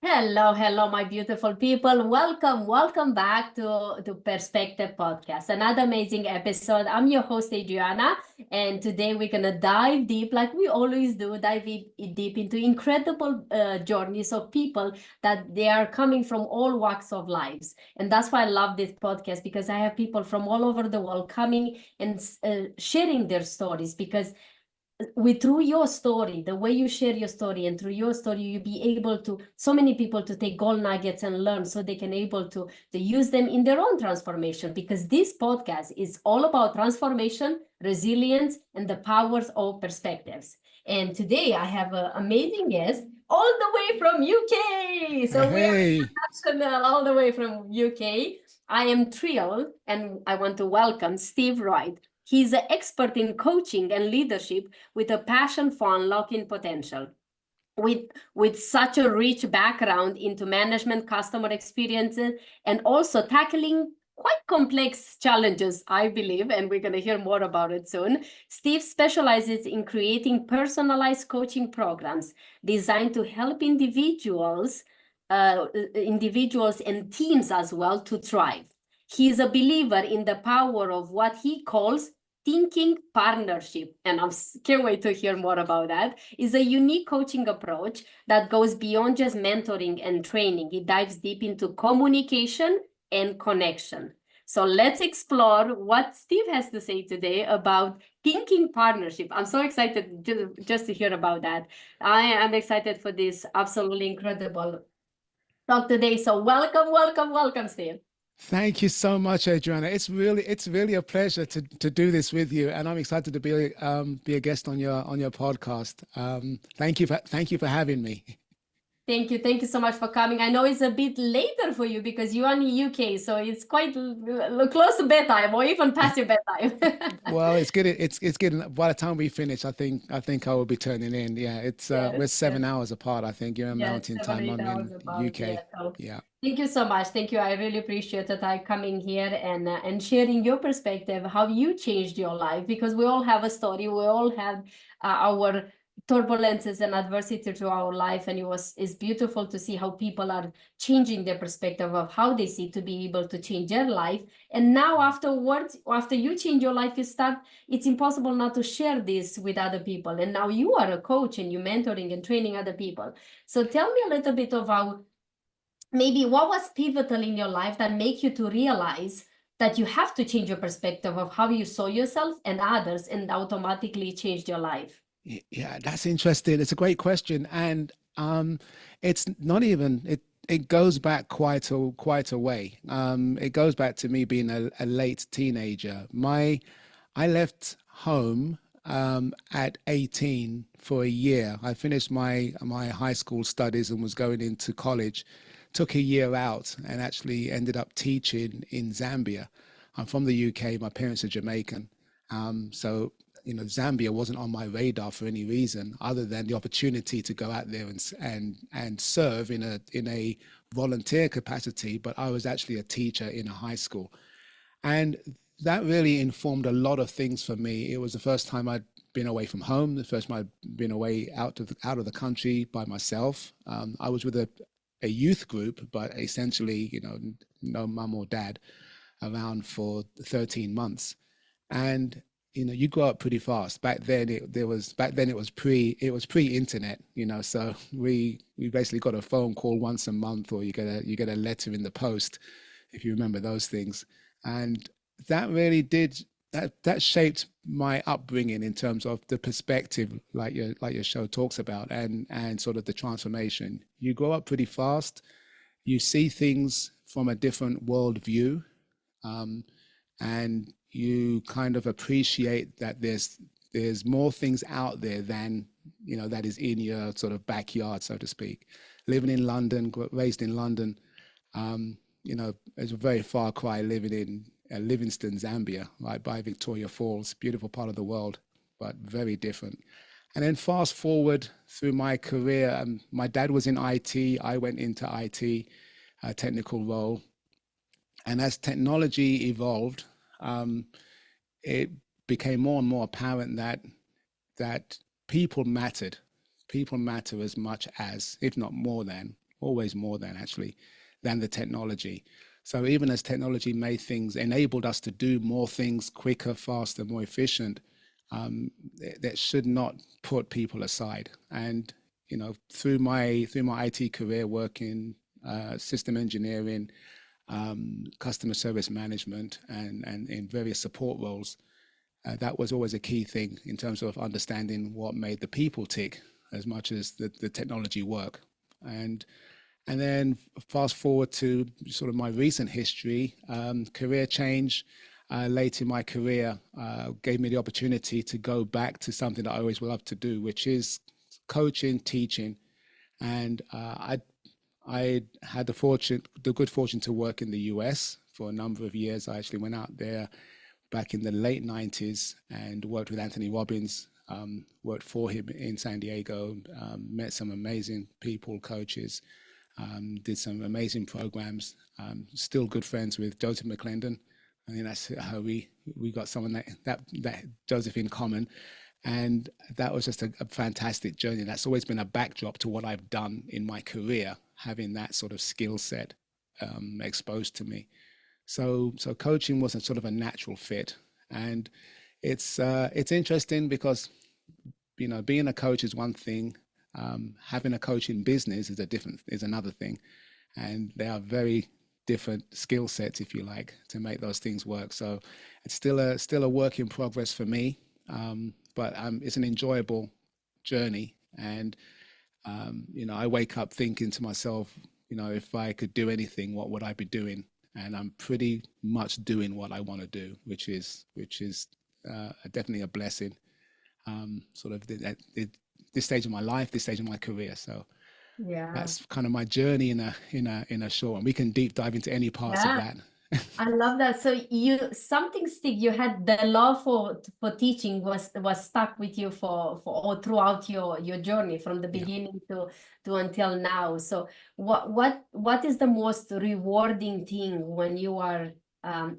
Hello, hello, my beautiful people. Welcome back to Perspective Podcast, another amazing episode. I'm your host, Adriana, and today we're going to dive deep, like we always do, deep into incredible journeys of people that they are coming from all walks of lives. And that's why I love this podcast, because I have people from all over the world coming and sharing their stories, because through your story, the way you share your story, and through your story, you'll be able to, so many people to take gold nuggets and learn, so they can able to use them in their own transformation, because this podcast is all about transformation, resilience, and the powers of perspectives. And today I have an amazing guest all the way from UK. So we are Hey, international, all the way from UK. I am thrilled, and I want to welcome Steve Wright. He's an expert in coaching and leadership with a passion for unlocking potential. With such a rich background into management, customer experiences, and also tackling quite complex challenges, I believe, and we're going to hear more about it soon. Steve specializes in creating personalized coaching programs designed to help individuals and teams as well to thrive. He is a believer in the power of what he calls thinking partnership, and I can't wait to hear more about that. Is a unique coaching approach that goes beyond just mentoring and training. It dives deep into communication and connection. So let's explore what Steve has to say today about thinking partnership. I'm so excited just to hear about that. I am excited for this absolutely incredible talk today. So welcome, Steve. thank you so much, Adriana. It's really a pleasure to do this with you, and I'm excited to be a guest on your podcast. Thank you for having me. Thank you so much for coming. I know it's a bit later for you because you're in the UK, so it's quite close to bedtime or even past your bedtime. Well, it's getting. By the time we finish, I think I will be turning in. Yeah, it's Yes, we're yes, 7 hours apart. I think you're in yes, Mountain seven, Time. eight I'm hours in about. Yeah. UK. So Yeah. thank you so much. Thank you. I really appreciate that I coming here and sharing your perspective, how you changed your life, because we all have a story. We all have our turbulences and adversity to our life, and it's beautiful to see how people are changing their perspective of how they see to be able to change their life. And now afterwards, after you change your life, it's impossible not to share this with other people. And now you are a coach and you're mentoring and training other people. So tell me a little bit about maybe what was pivotal in your life that make you to realize that you have to change your perspective of how you saw yourself and others, and automatically changed your life. Yeah, that's interesting. It's a great question, and it's not even it. It goes back quite a way. It goes back to me being a late teenager. I left home at 18 for a year. I finished my high school studies and was going into college. Took a year out and actually ended up teaching in Zambia. I'm from the UK. My parents are Jamaican. So Zambia wasn't on my radar for any reason other than the opportunity to go out there and serve in a volunteer capacity. But I was actually a teacher in a high school, and that really informed a lot of things for me. It was the first time I'd been away from home, the first time I'd been away out of the country by myself. I was with a youth group, but essentially, no mum or dad around for 13 months. And you grow up pretty fast. Back then it was pre-internet, so we basically got a phone call once a month, or you get a letter in the post, if you remember those things. And that really did that shaped my upbringing in terms of the perspective, like your show talks about, and sort of the transformation. You grow up pretty fast, you see things from a different worldview, um, and you kind of appreciate that there's more things out there than that is in your sort of backyard, so to speak. Living in London, raised in London, it's a very far cry living in Livingston, Zambia, right by Victoria Falls, beautiful part of the world, but very different. And then fast forward through my career, my dad was in IT. I went into IT, a technical role. And as technology evolved, um, it became more and more apparent that people mattered. People matter as much as, if not more than, always more than actually, than the technology. So even as technology made things, enabled us to do more things quicker, faster, more efficient, that should not put people aside. And you know, through my IT career, working system engineering, customer service management, and in various support roles, that was always a key thing in terms of understanding what made the people tick as much as the technology work. And then fast forward to sort of my recent history, career change late in my career gave me the opportunity to go back to something that I always loved to do, which is coaching, teaching. And I had the good fortune to work in the US for a number of years. I actually went out there back in the late 90s and worked with Anthony Robbins, worked for him in San Diego, met some amazing people, coaches, did some amazing programs, still good friends with Joseph McClendon. I think that's how we got someone that Joseph in common. And that was just a fantastic journey. That's always been a backdrop to what I've done in my career, having that sort of skill set exposed to me. So coaching was a sort of a natural fit. And it's interesting because, you know, being a coach is one thing, having a coaching business is another thing. And they are very different skill sets, if you like, to make those things work. So it's still a work in progress for me. But it's an enjoyable journey. And, you know, I wake up thinking to myself, you know, if I could do anything, what would I be doing? And I'm pretty much doing what I want to do, which is definitely a blessing. Sort of this stage of my life, this stage of my career. So Yeah, that's kind of my journey in a short one. We can deep dive into any parts of that. I love that. So something stick. You had the love for teaching was stuck with you for all throughout your journey from the beginning to until now. So what is the most rewarding thing when you are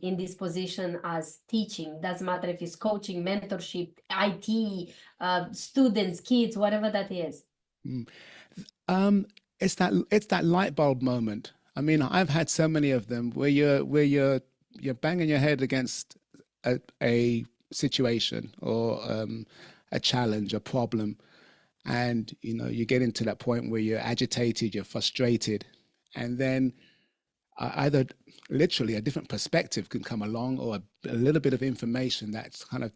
in this position as teaching? Doesn't matter if it's coaching, mentorship, IT, students, kids, whatever that is. It's that light bulb moment. I mean, I've had so many of them where you're banging your head against a situation or a challenge, a problem, and you know you get into that point where you're agitated, you're frustrated, and then either literally a different perspective can come along or a little bit of information that kind of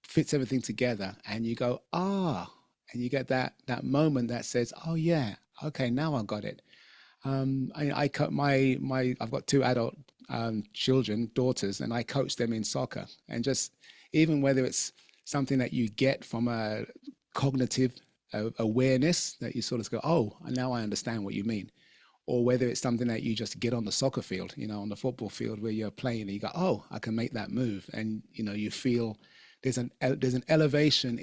fits everything together, and you go, and you get that moment that says, oh yeah, okay, now I got it. I've got two adult children, daughters, and I coach them in soccer. And just even whether it's something that you get from a cognitive awareness that you sort of go, oh, now I understand what you mean. Or whether it's something that you just get on the soccer field, you know, on the football field where you're playing and you go, oh, I can make that move. And, you know, you feel there's an elevation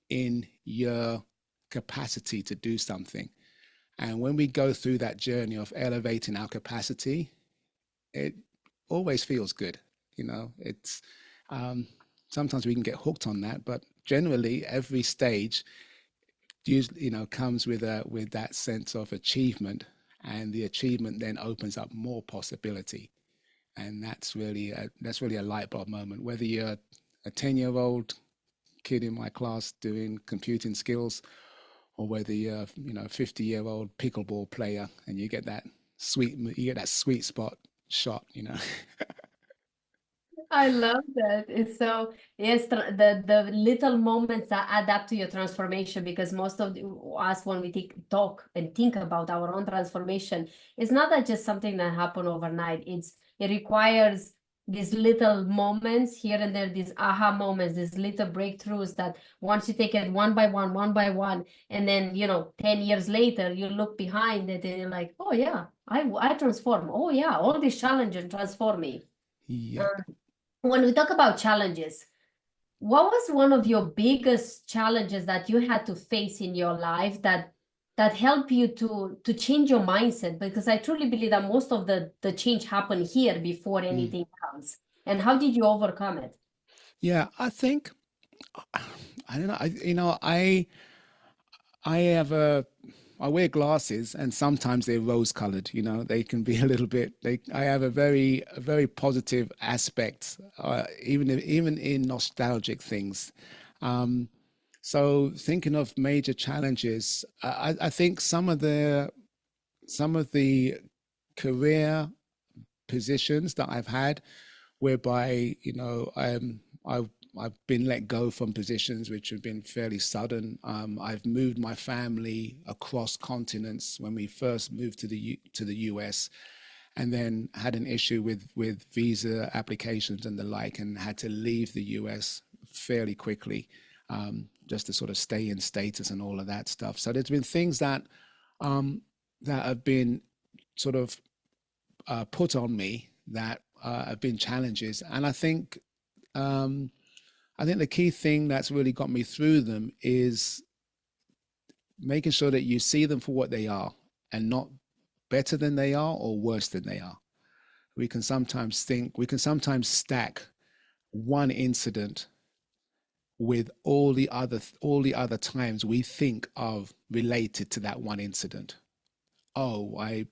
in your capacity to do something. And when we go through that journey of elevating our capacity, it always feels good. You know, it's sometimes we can get hooked on that, but generally every stage usually, you know, comes with that sense of achievement, and the achievement then opens up more possibility. And that's really a light bulb moment. Whether you're a 10-year-old kid in my class doing computing skills, or whether you're, you know, a 50-year-old pickleball player and you get that sweet spot shot, you know. I love that. It's so, yes, the little moments that add up to your transformation, because most of us, when we talk and think about our own transformation, it's not that just something that happened overnight. It requires these little moments here and there, these aha moments, these little breakthroughs that once you take it one by one, and then, you know, 10 years later, you look behind it and you're like, oh yeah, I transform. Oh yeah, all these challenges transform me. Yeah. When we talk about challenges, what was one of your biggest challenges that you had to face in your life that helped you to change your mindset? Because I truly believe that most of the change happened here before anything comes. And how did you overcome it? Yeah, I think, I don't know, I have I wear glasses, and sometimes they're rose-colored. You know, they can be a little bit. I have a very positive aspect, even in nostalgic things. So thinking of major challenges, I think some of the career positions that I've had, whereby, you know, I've been let go from positions which have been fairly sudden. I've moved my family across continents when we first moved to the US, and then had an issue with visa applications and the like, and had to leave the US fairly quickly, just to sort of stay in status and all of that stuff. So there's been things that have been sort of put on me that have been challenges, and I think the key thing that's really got me through them is making sure that you see them for what they are, and not better than they are or worse than they are. We can sometimes stack one incident with all the other times we think of related to that one incident. Oh, I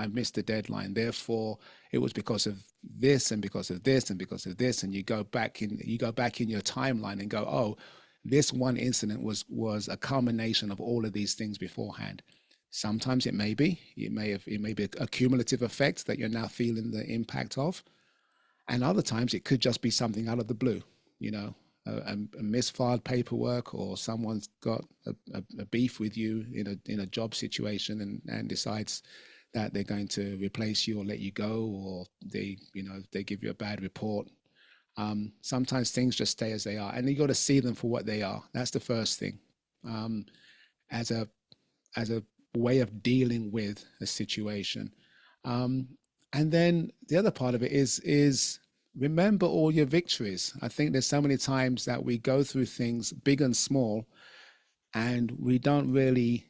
missed the deadline, therefore it was because of this and because of this and because of this, and you go back in your timeline and go, oh, this one incident was a culmination of all of these things beforehand. Sometimes it may be a cumulative effect that you're now feeling the impact of, and other times it could just be something out of the blue, you know, a misfiled paperwork, or someone's got a beef with you in a job situation and decides that they're going to replace you or let you go, or they give you a bad report. Sometimes things just stay as they are, and you got to see them for what they are. That's the first thing, as a way of dealing with a situation. And then the other part of it is remember all your victories. I think there's so many times that we go through things big and small, and we don't really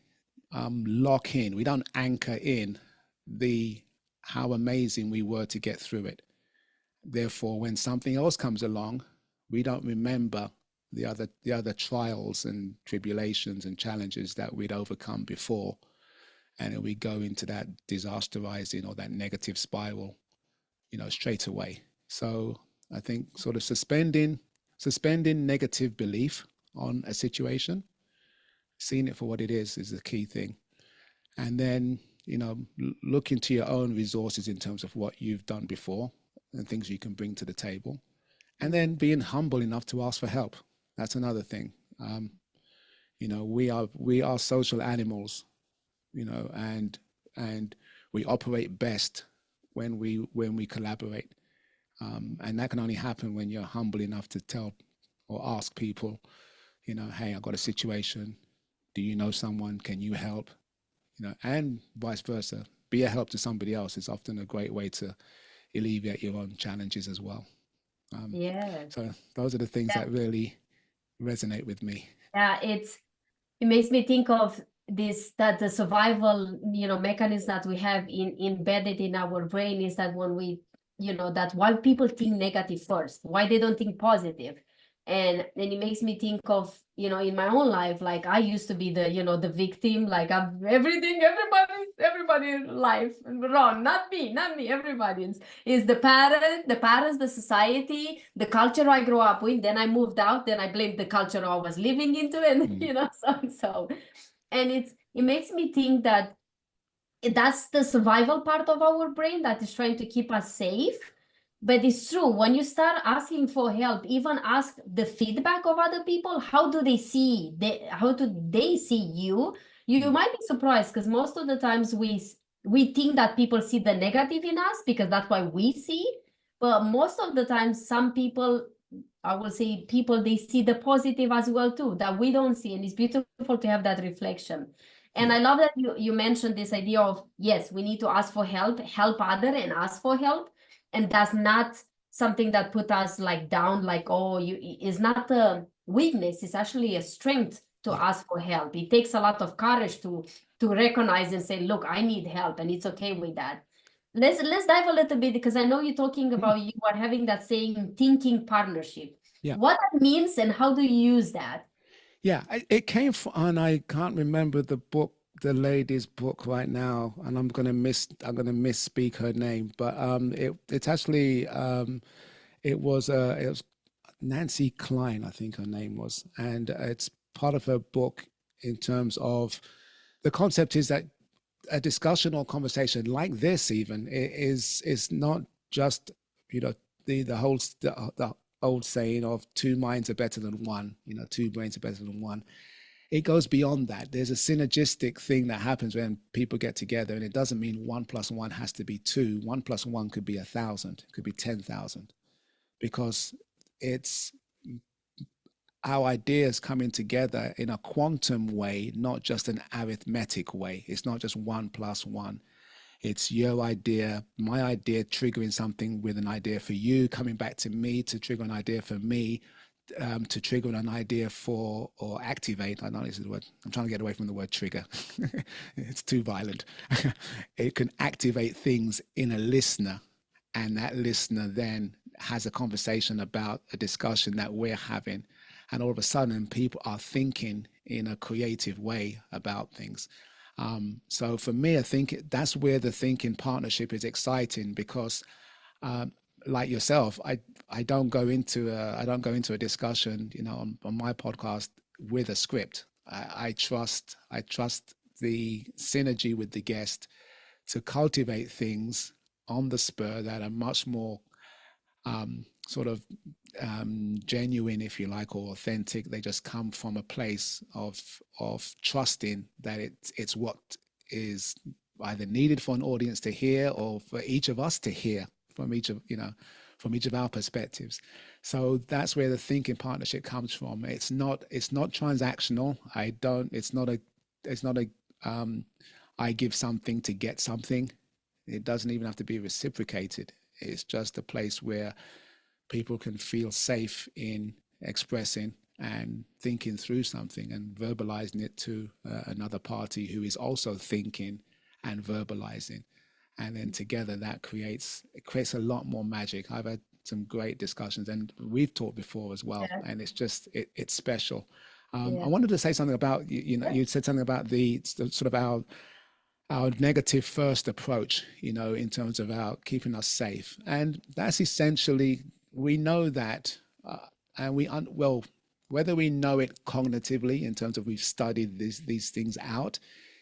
lock in, we don't anchor in how amazing we were to get through it. Therefore, when something else comes along, we don't remember the other trials and tribulations and challenges that we'd overcome before, and then we go into that disasterizing or that negative spiral, you know, straight away. So I think sort of suspending negative belief on a situation, seeing it for what it is the key thing. And then, you know, look into your own resources in terms of what you've done before and things you can bring to the table. And then being humble enough to ask for help. That's another thing. You know, we are social animals, you know, and we operate best when we collaborate. And that can only happen when you're humble enough to tell or ask people, you know, hey, I've got a situation. Do you know someone? Can you help? You know, and vice versa. Be a help to somebody else is often a great way to alleviate your own challenges as well. Yeah. So those are the things that really resonate with me. Yeah, it makes me think of that the survival, you know, mechanism that we have embedded in our brain is that when we, you know, that why people think negative first, why they don't think positive. And it makes me think of, you know, in my own life, like I used to be the, you know, the victim, like I'm everybody's life wrong, not me, everybody is the parents, the society, the culture I grew up with. Then I moved out, then I blamed the culture I was living into, and you know, so and it makes me think that that's the survival part of our brain that is trying to keep us safe. But it's true, when you start asking for help, even ask the feedback of other people, how do they see you? You might be surprised, because most of the times we think that people see the negative in us because that's why we see. But most of the time, some people, I will say they see the positive as well too, that we don't see. And it's beautiful to have that reflection. And I love that you mentioned this idea of, yes, we need to ask for help other and ask for help. And that's not something that put us like down, like, oh, is not a weakness. It's actually a strength to ask for help. It takes a lot of courage to recognize and say, look, I need help, and it's okay with that. Let's dive a little bit, because I know you're talking about, you are having that saying, thinking partnership. Yeah. What that means and how do you use that? Yeah, it came from, and I can't remember the book the lady's book right now, and I'm gonna misspeak her name, but it's actually it was Nancy Klein, I think her name was, and it's part of her book in terms of the concept is that a discussion or conversation like this even is not just, you know, the old saying of two minds are better than one, you know, two brains are better than one. It goes beyond that. There's a synergistic thing that happens when people get together, and it doesn't mean 1 + 1 has to be 2. 1 + 1 could be 1,000, it could be 10,000, because it's our ideas coming together in a quantum way, not just an arithmetic way. It's not just 1 + 1. It's your idea, my idea triggering something with an idea for you, coming back to me to trigger an idea for me, to trigger an idea for, or activate. I know this is the word. I'm trying to get away from the word trigger. It's too violent. It can activate things in a listener, and that listener then has a conversation about a discussion that we're having. And all of a sudden, people are thinking in a creative way about things. So for me, I think that's where the thinking partnership is exciting, because like yourself, I don't go into a discussion, you know, on my podcast with a script. I trust the synergy with the guest to cultivate things on the spur that are much more sort of genuine, if you like, or authentic. They just come from a place of trusting that it's what is either needed for an audience to hear, or for each of us to hear from each of our perspectives. So that's where the thinking partnership comes from. It's not transactional. It's not a I give something to get something. It doesn't even have to be reciprocated. It's just a place where people can feel safe in expressing and thinking through something and verbalizing it to another party who is also thinking and verbalizing. And then together that creates a lot more magic. I've had some great discussions, and we've talked before as well. Yeah. And it's just, it's special. I wanted to say something about, you said something about the sort of our negative first approach, you know, in terms of our keeping us safe. And that's essentially, we know that, and whether we know it cognitively in terms of we've studied these things out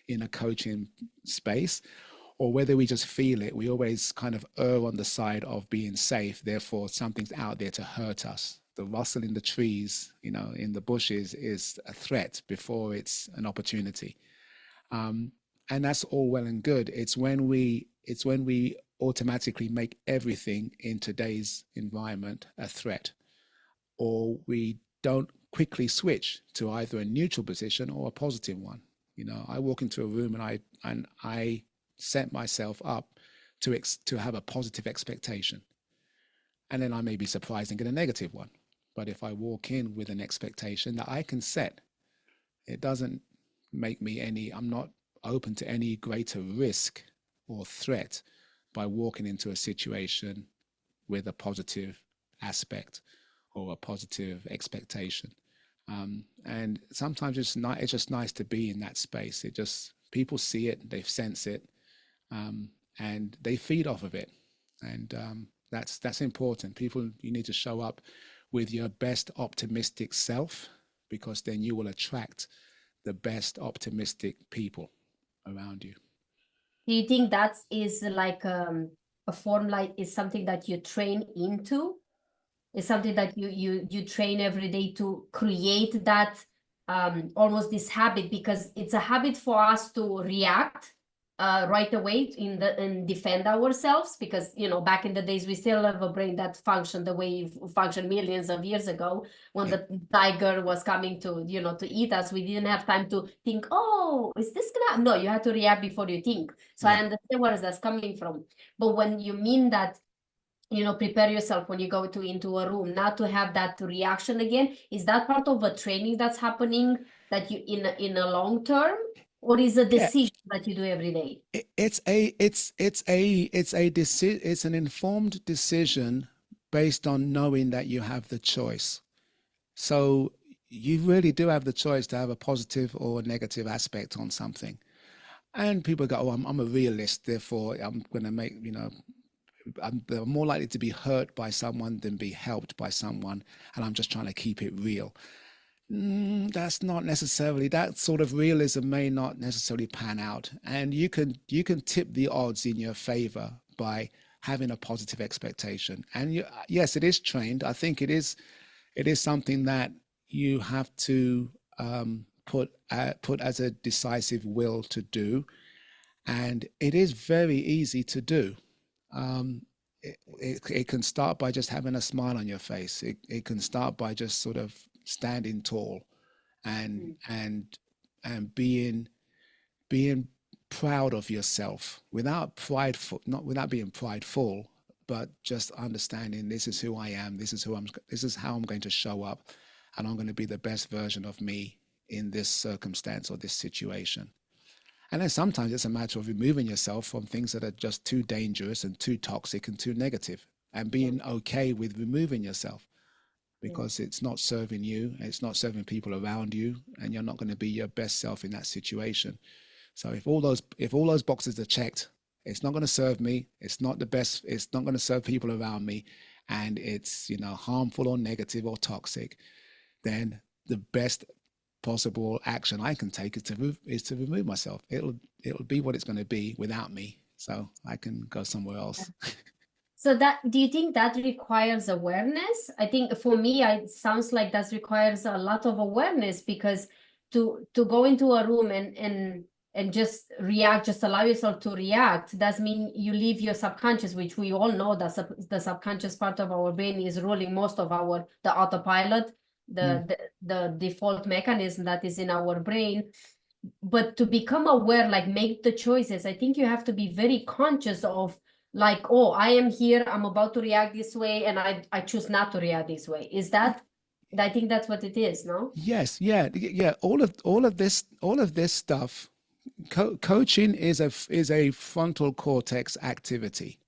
in a coaching space, or whether we just feel it, we always kind of err on the side of being safe. Therefore, something's out there to hurt us. The rustle in the trees, you know, in the bushes is a threat before it's an opportunity. And that's all well and good. It's when we automatically make everything in today's environment a threat, or we don't quickly switch to either a neutral position or a positive one. You know, I walk into a room and I set myself up to have a positive expectation, and then I may be surprised and get a negative one. But if I walk in with an expectation that I can set, it doesn't make me I'm not open to any greater risk or threat by walking into a situation with a positive aspect or a positive expectation. And sometimes it's just nice to be in that space. People see it, they sense it, and they feed off of it. And that's important. You need to show up with your best optimistic self, because then you will attract the best optimistic people around you. Do you think that is like a form, like is something that you train into? Is something that you train every day to create that almost this habit, because it's a habit for us to react right away and defend ourselves, because, you know, back in the days we still have a brain that functioned the way it functioned millions of years ago, when the tiger was coming to, you know, to eat us. We didn't have time to think, oh, is this gonna, no, you have to react before you think. So I understand where that's coming from. But when you mean that, you know, prepare yourself when you go into a room not to have that reaction again, is that part of a training that's happening that you in a long term, or is a decision that you do every day? It's an informed decision based on knowing that you have the choice. So you really do have the choice to have a positive or a negative aspect on something. And people go, oh, I'm a realist, therefore I'm going to make, I'm more likely to be hurt by someone than be helped by someone, and I'm just trying to keep it real. That's not necessarily, that sort of realism may not necessarily pan out, and you can tip the odds in your favor by having a positive expectation. And yes, it is trained. I think it is something that you have to put as a decisive will to do, and it is very easy to do. It can start by just having a smile on your face. It can start by just sort of standing tall and being proud of yourself without prideful, not without being prideful, but just understanding this is who I am, this is how I'm going to show up, and I'm going to be the best version of me in this circumstance or this situation. And then sometimes it's a matter of removing yourself from things that are just too dangerous and too toxic and too negative, and being okay with removing yourself, because it's not serving you, it's not serving people around you, and you're not going to be your best self in that situation. So if all those boxes are checked, it's not going to serve me, it's not the best, it's not going to serve people around me, and it's harmful or negative or toxic, then the best possible action I can take is to remove myself. It'll be what it's going to be without me, so I can go somewhere else. So do you think that requires awareness? I think for me, it sounds like that requires a lot of awareness, because to go into a room and just react, just allow yourself to react, does mean you leave your subconscious, which we all know that the subconscious part of our brain is ruling most of the autopilot, the default mechanism that is in our brain. But to become aware, like make the choices, I think you have to be very conscious of, like, oh, I am here, I'm about to react this way, and I choose not to react this way. Is that, I think that's what it is, no? Yes, yeah. All of this stuff, coaching is a frontal cortex activity.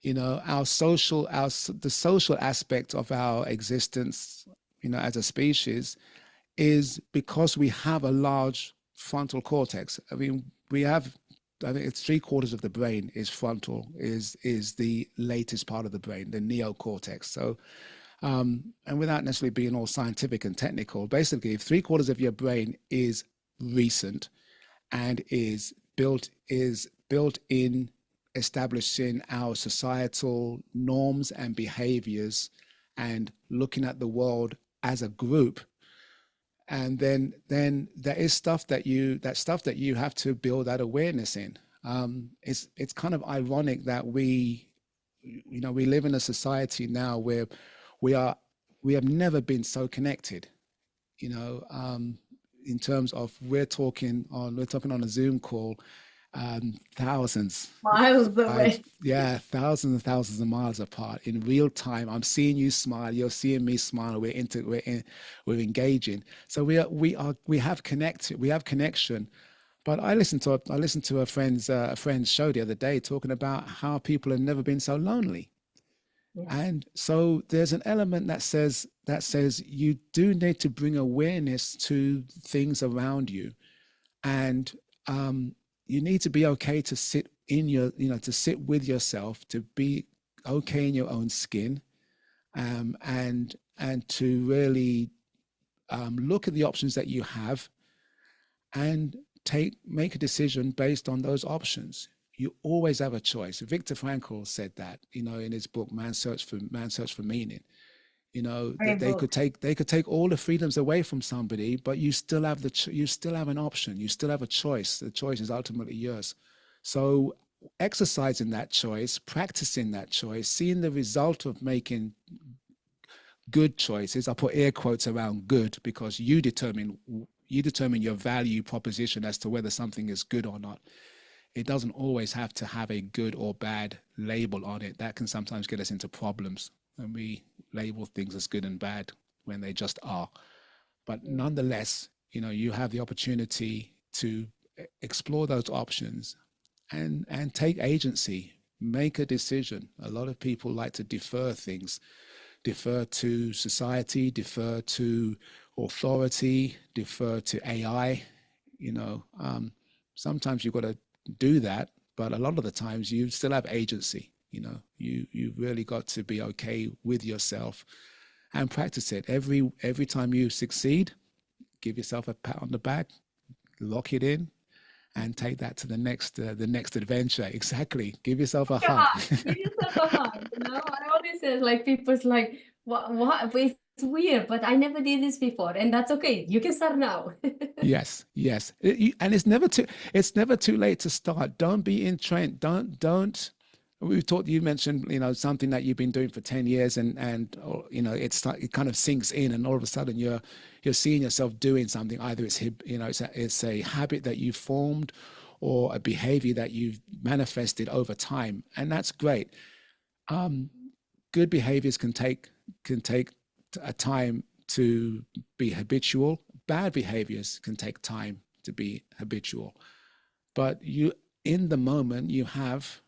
The social aspect of our existence, as a species, is because we have a large frontal cortex. I mean, I think it's 3/4 of the brain is frontal, is the latest part of the brain, the neocortex. So, and without necessarily being all scientific and technical, basically, if 3/4 of your brain is recent and is built in establishing our societal norms and behaviors and looking at the world as a group, and then there is stuff that you have to build that awareness in. It's kind of ironic that we live in a society now where we have never been so connected, in terms of we're talking on a Zoom call, thousands miles away. Thousands and thousands of miles apart in real time. I'm seeing you smile, you're seeing me smile, we're engaging. So we have connection. But I listened to a friend's show the other day talking about how people have never been so lonely. Yes. And so there's an element that says you do need to bring awareness to things around you, and you need to be okay to sit to sit with yourself, to be okay in your own skin, and to really look at the options that you have and make a decision based on those options. You always have a choice. Viktor Frankl said that, in his book Man's Search for Meaning. They could take all the freedoms away from somebody, but you still have an option. You still have a choice. The choice is ultimately yours. So exercising that choice, practicing that choice, seeing the result of making good choices. I put air quotes around good, because you determine your value proposition as to whether something is good or not. It doesn't always have to have a good or bad label on it. That can sometimes get us into problems, and we label things as good and bad when they just are. But nonetheless, you have the opportunity to explore those options and take agency, make a decision. A lot of people like to defer things, defer to society, defer to authority, defer to AI, Sometimes you've got to do that, but a lot of the times you still have agency. You've really got to be okay with yourself and practice it. Every time you succeed, give yourself a pat on the back, lock it in, and take that to the next adventure. Exactly. Give yourself a hug. Give yourself a hug. I always say, like, people's like, what? It's weird, but I never did this before, and that's okay. You can start now. Yes. And it's never too late to start. Don't be entrenched. Don't. You mentioned, something that you've been doing for 10 years and it kind of sinks in, and all of a sudden you're seeing yourself doing something. Either it's a habit that you formed or a behavior that you've manifested over time. And that's great. Good behaviors can take a time to be habitual. Bad behaviors can take time to be habitual. But in the moment, you have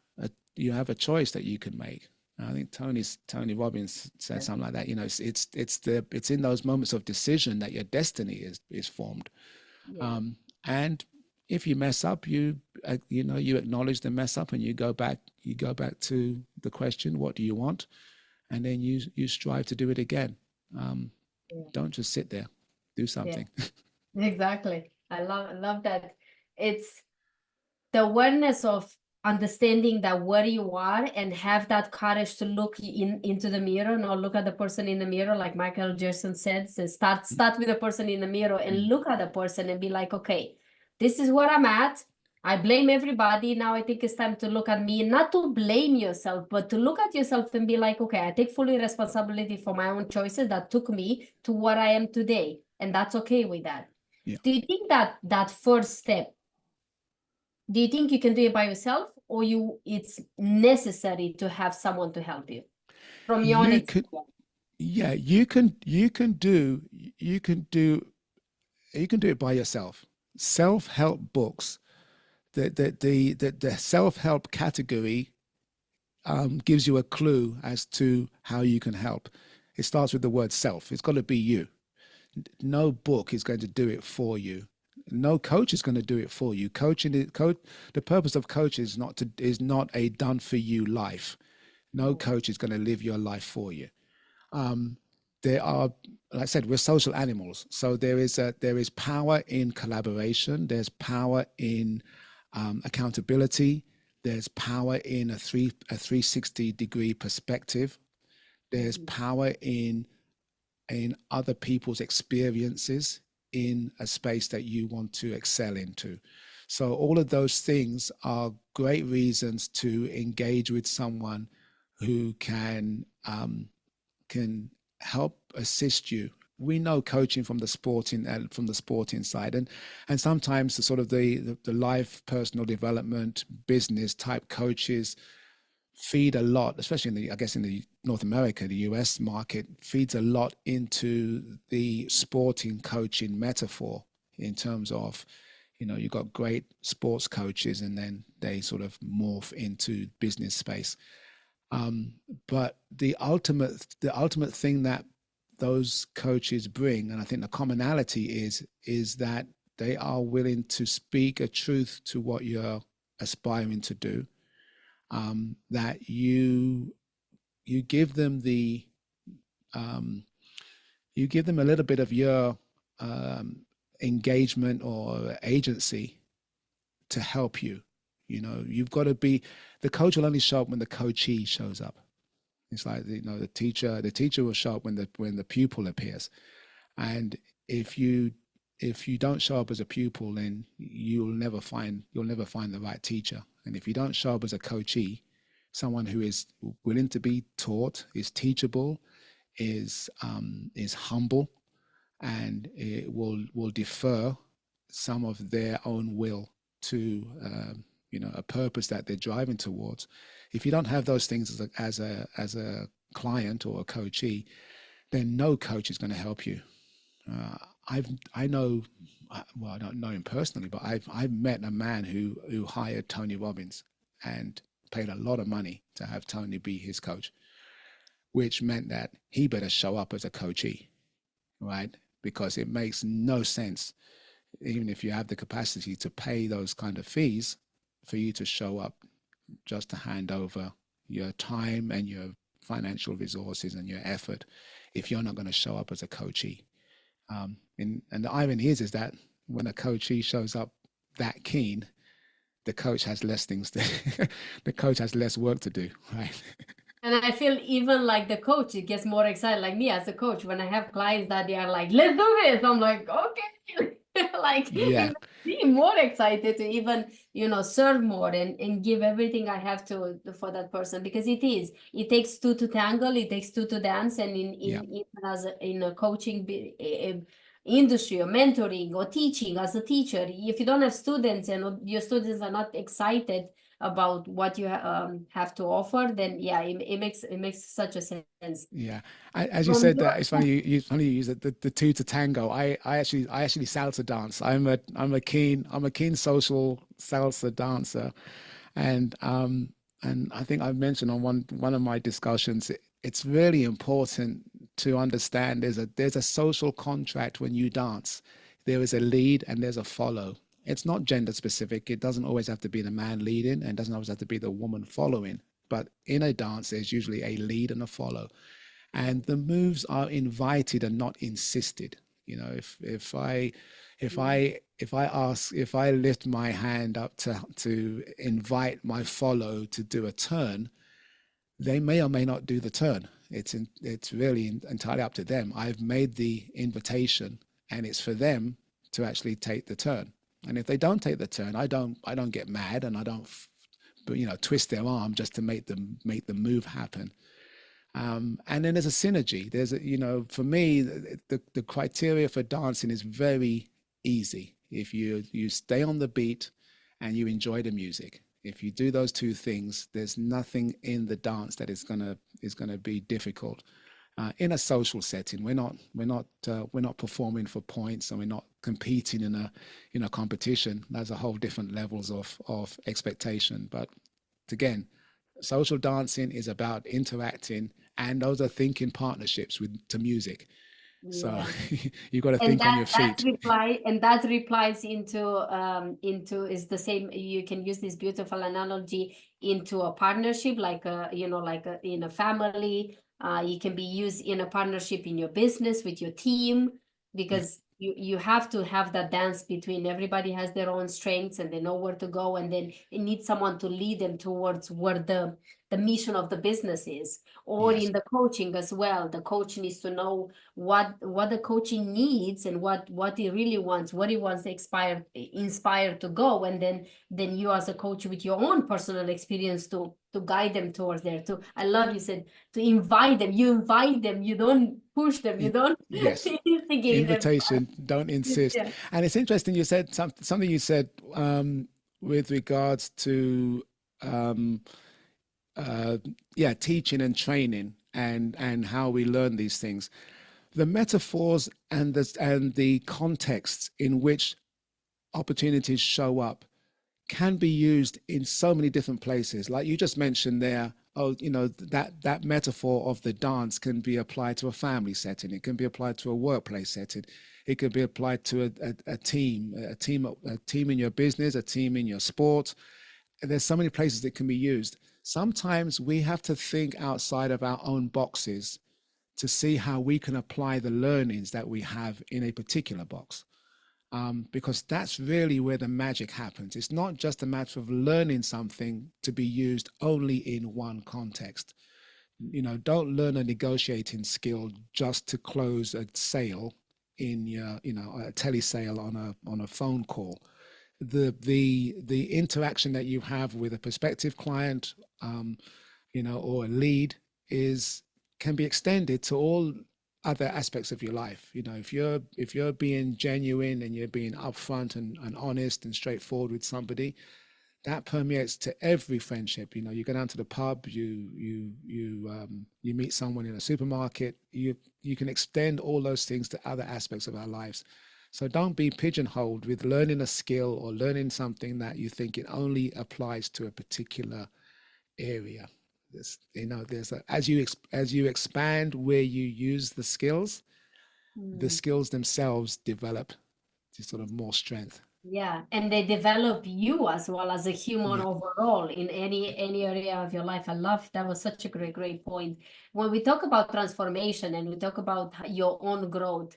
a choice that you can make. I think Tony Robbins said something like that. It's in those moments of decision that your destiny is formed. Yeah. And if you mess up, you acknowledge the mess up and you go back to the question, what do you want? And then you strive to do it again. Don't just sit there, do something. Yeah. Exactly. I love that. It's the awareness of understanding that where you are and have that courage to look into the mirror, not look at the person in the mirror, like Michael Jackson said. So start with the person in the mirror and look at the person and be like, okay, this is where I'm at. I blame everybody. Now I think it's time to look at me, not to blame yourself, but to look at yourself and be like, okay, I take fully responsibility for my own choices that took me to where I am today. And that's okay with that. Yeah. Do you think that first step, do you think you can do it by yourself, or it's necessary to have someone to help you from your own experience? Yeah, you can do it by yourself. Self-help books, the self-help category gives you a clue as to how you can help. It starts with the word self. It's got to be you. No book is going to do it for you. No coach is going to do it for you. The purpose of coach is not a done for you life. No coach is going to live your life for you. There are, like I said, we're social animals. So there is power in collaboration. There's power in accountability. There's power in a 360-degree perspective. There's power in other people's experiences in a space that you want to excel into. So all of those things are great reasons to engage with someone who can help assist you. We know coaching from the sporting side, and sometimes the sort of the life, personal development, business type coaches feed a lot, especially in the North America, the US market feeds a lot into the sporting coaching metaphor, in terms of, you've got great sports coaches and then they sort of morph into business space. But the ultimate thing that those coaches bring, and I think the commonality is that they are willing to speak a truth to what you're aspiring to do. That you give them you give them a little bit of your engagement or agency to help you. You've got to be, the coach will only show up when the coachee shows up. It's like, the teacher will show up when the pupil appears. And if you don't show up as a pupil, then you'll never find the right teacher. And if you don't show up as a coachee, someone who is willing to be taught, is teachable, is humble, and it will defer some of their own will to a purpose that they're driving towards. If you don't have those things as a client or a coachee, then no coach is going to help you. I don't know him personally, but I've met a man who hired Tony Robbins and paid a lot of money to have Tony be his coach, which meant that he better show up as a coachee, right? Because it makes no sense. even if you have the capacity to pay those kind of fees, for you to show up just to hand over your time and your financial resources and your effort if you're not going to show up as a coachee. And the irony is that when a coachee shows up that keen, the coach has less things to the coach has less work to do, right? And I feel even like the coach, it gets more excited. Like me as a coach, when I have clients that they are like, let's do this, I'm like, okay. Like Yeah. be more excited to even, serve more and give everything I have to for that person, because it takes two to tangle, it takes two to dance. And in a coaching industry or mentoring or teaching as a teacher, if you don't have students and your students are not excited about what you have to offer, then it makes such a sense. Yeah, as you said that, it's funny you use the two to tango. I actually salsa dance. I'm a keen social salsa dancer, and I think I've mentioned on one of my discussions, it's really important to understand there's a social contract when you dance. There is a lead and there's a follow. It's not gender specific. It doesn't always have to be the man leading, and doesn't always have to be the woman following. But in a dance, there's usually a lead and a follow, and the moves are invited and not insisted. If I lift my hand up to invite my follow to do a turn, they may or may not do the turn. It's really entirely up to them. I've made the invitation, and it's for them to actually take the turn. And if they don't take the turn, I don't get mad, and I don't, twist their arm just to make the move happen. And then there's a synergy. For me, the criteria for dancing is very easy. If you stay on the beat and you enjoy the music, if you do those two things, there's nothing in the dance that is gonna be difficult. In a social setting, we're not performing for points, and we're not competing in a competition. There's a whole different levels of expectation. But again, social dancing is about interacting, and those are thinking partnerships to music. So you've got to think on your feet. That replies into is the same. You can use this beautiful analogy into a partnership, like in a family. It can be used in a partnership in your business with your team, because you have to have that dance between everybody has their own strengths and they know where to go, and then it needs someone to lead them towards where the mission of the business is. Or in the coaching as well, the coach needs to know what the coaching needs and what he really wants, what he wants to inspire to go, and then you as a coach with your own personal experience to guide them towards there too. I love you said to invite them. You invite them, you don't push them, you don't invitation, don't insist. And it's interesting you said something you said with regards to teaching and training and how we learn these things. The metaphors and the contexts in which opportunities show up can be used in so many different places. Like you just mentioned there, that metaphor of the dance can be applied to a family setting. It can be applied to a workplace setting. It could be applied to a team in your business, a team in your sport. There's so many places that can be used. Sometimes we have to think outside of our own boxes to see how we can apply the learnings that we have in a particular box. Because that's really where the magic happens. It's not just a matter of learning something to be used only in one context. Don't learn a negotiating skill just to close a sale in your, a telesale on a phone call. The interaction that you have with a prospective client, or a lead can be extended to all other aspects of your life. If you're being genuine and you're being upfront and honest and straightforward with somebody, that permeates to every friendship. You go down to the pub, you meet someone in a supermarket, you can extend all those things to other aspects of our lives. So don't be pigeonholed with learning a skill or learning something that you think it only applies to a particular area. As you expand where you use the skills themselves develop sort of more strength. Yeah, and they develop you as well as a human overall in any area of your life. I love that. Was such a great point. When we talk about transformation and we talk about your own growth,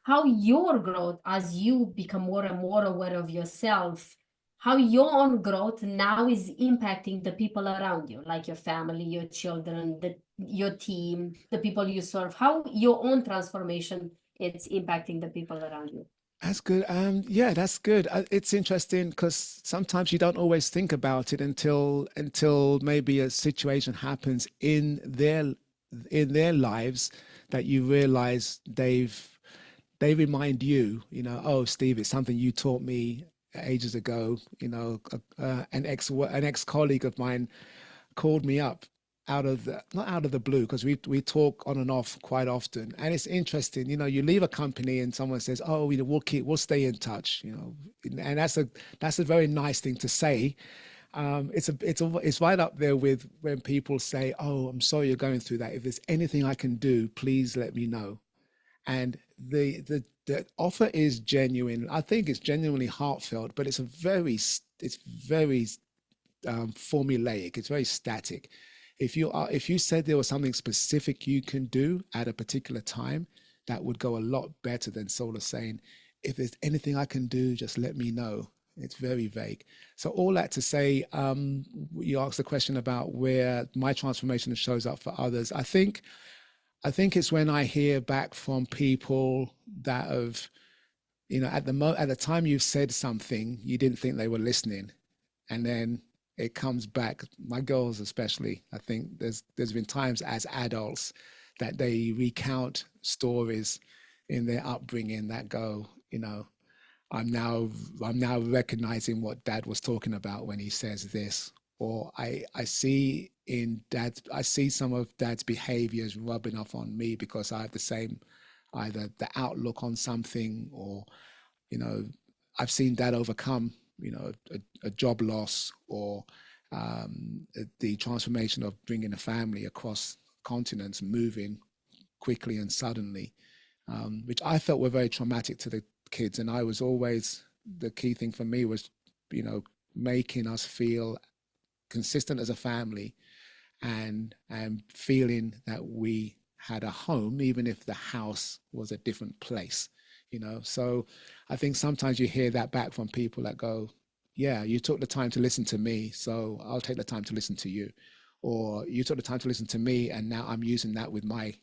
how your growth as you become more and more aware of yourself, how your own growth now is impacting the people around you, like your family, your children, your team, the people you serve, how your own transformation it's impacting the people around you. That's good. Yeah, that's good. It's interesting because sometimes you don't always think about it until maybe a situation happens in their lives that you realize they remind you, oh, Steve, it's something you taught me ages ago. An ex-colleague of mine called me up not out of the blue, because we talk on and off quite often, and it's interesting. You leave a company and someone says, oh, we'll stay in touch, and that's a very nice thing to say. It's right up there with when people say, oh, I'm sorry you're going through that, if there's anything I can do, please let me know. And the offer is genuine. I think it's genuinely heartfelt, but it's very formulaic. It's very static. If you said there was something specific you can do at a particular time, that would go a lot better than sort of saying, if there's anything I can do, just let me know. It's very vague. So all that to say, you asked the question about where my transformation shows up for others. I think it's when I hear back from people that have, at the time you've said something, you didn't think they were listening, and then it comes back. My girls especially, I think there's been times as adults that they recount stories in their upbringing that go, I'm now recognizing what Dad was talking about when he says this, or I see some of Dad's behaviors rubbing off on me because I have the same, either the outlook on something, or I've seen Dad overcome a job loss, or the transformation of bringing a family across continents, moving quickly and suddenly, which I felt were very traumatic to the kids. And I was always, the key thing for me was, making us feel consistent as a family, and feeling that we had a home, even if the house was a different place. So I think sometimes you hear that back from people that go, yeah, you took the time to listen to me, so I'll take the time to listen to you. Or you took the time to listen to me, and now I'm using that with my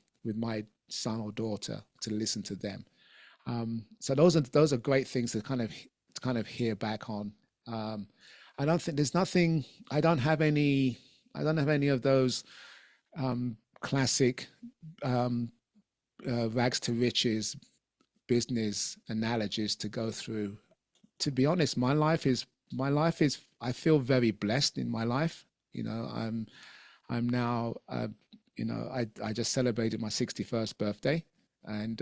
son or daughter to listen to them. So those are great things to kind of hear back on. I don't think there's nothing. I don't have any of those classic rags to riches business analogies to go through. To be honest, my life is, I feel very blessed in my life. I'm now, I just celebrated my 61st birthday, and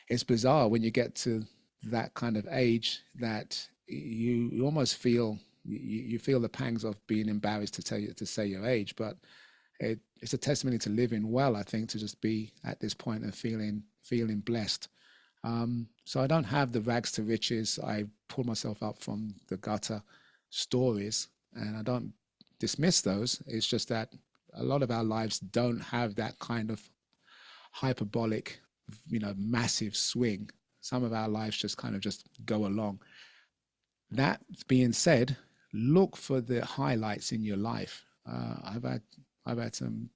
it's bizarre when you get to that kind of age that you almost feel, you feel the pangs of being embarrassed to say your age, but it's a testimony to living well, I think, to just be at this point and feeling blessed. So I don't have the rags to riches, I pull myself up from the gutter stories, and I don't dismiss those. It's just that a lot of our lives don't have that kind of hyperbolic, massive swing. Some of our lives just kind of just go along. That being said, look for the highlights in your life. I've had some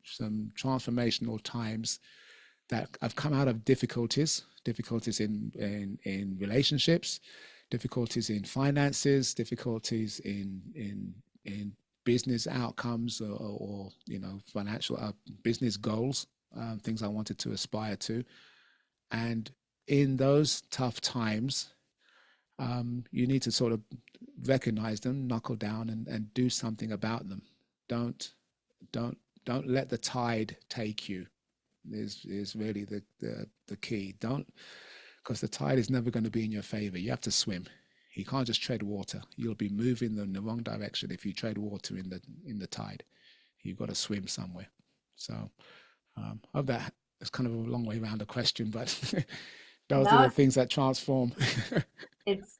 transformational times that I've come out of difficulties in relationships, difficulties in finances, difficulties in business outcomes, or financial business goals, things I wanted to aspire to. And in those tough times, you need to sort of recognize them, knuckle down, and do something about them. Don't let the tide take you. Is really the key. Don't, because the tide is never going to be in your favor. You have to swim. You can't just tread water. You'll be moving in the wrong direction if you tread water in the tide. You've got to swim somewhere. So, of that, it's kind of a long way around the question, but Those are the Now things that transform. it's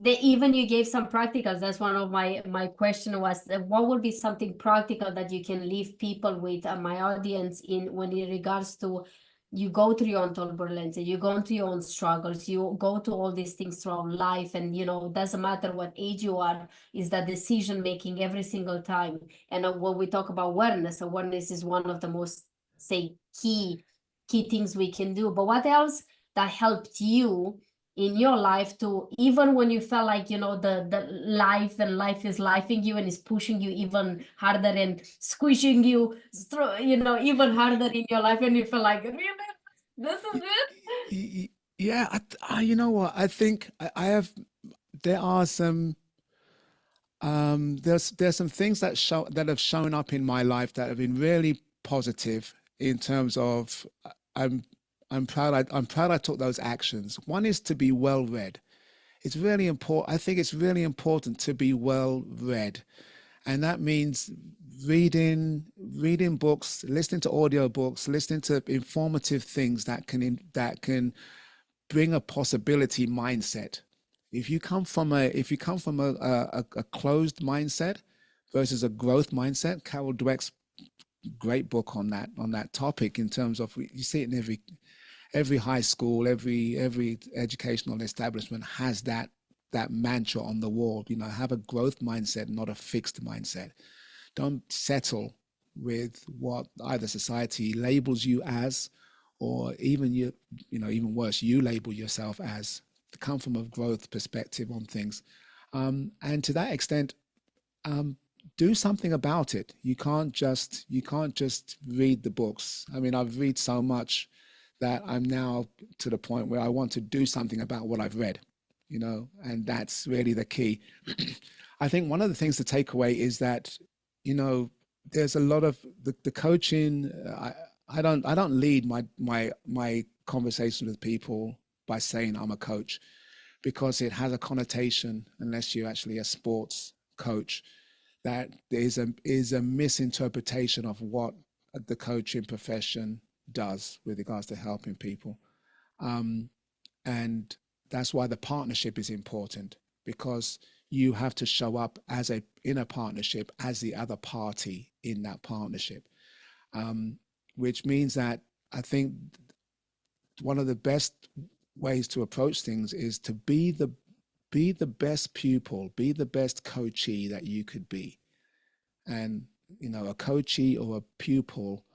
even you gave some practicals. That's one of my question was what would be something practical that you can leave people with, my audience, in when in regards to you go through your own turbulence, you go into your own struggles, you go to all these things throughout life, and doesn't matter what age you are, is that decision making every single time. And when we talk about awareness is one of the most, say, key things we can do. But what else that helped you in your life to, even when you felt like the life is lifing you and is pushing you even harder and squishing you through, even harder in your life, and you feel like, really, this is it? Yeah, you know what? I think I have. There are some. There's some things that have shown up in my life that have been really positive in terms of I'm proud I took those actions. One is to be well read. It's really important. I think it's really important to be well read. And that means reading books, listening to audiobooks, listening to informative things that can bring a possibility mindset. If you come from a closed mindset versus a growth mindset, Carol Dweck's great book on that topic, in terms of, you see it in every high school, every educational establishment has that mantra on the wall. Have a growth mindset, not a fixed mindset. Don't settle with what either society labels you as, or even even worse, you label yourself as. Come from a growth perspective on things, and to that extent, do something about it. You can't just read the books. I mean, I've read so much that I'm now to the point where I want to do something about what I've read, and that's really the key. I think one of the things to take away is that, there's a lot of the coaching. I don't lead my conversation with people by saying I'm a coach, because it has a connotation, unless you're actually a sports coach, that is a misinterpretation of what the coaching profession does with regards to helping people. And that's why the partnership is important, because you have to show up in a partnership as the other party in that partnership, which means that I think one of the best ways to approach things is to be the best pupil, be the best coachee that you could be. And a coachee or a pupil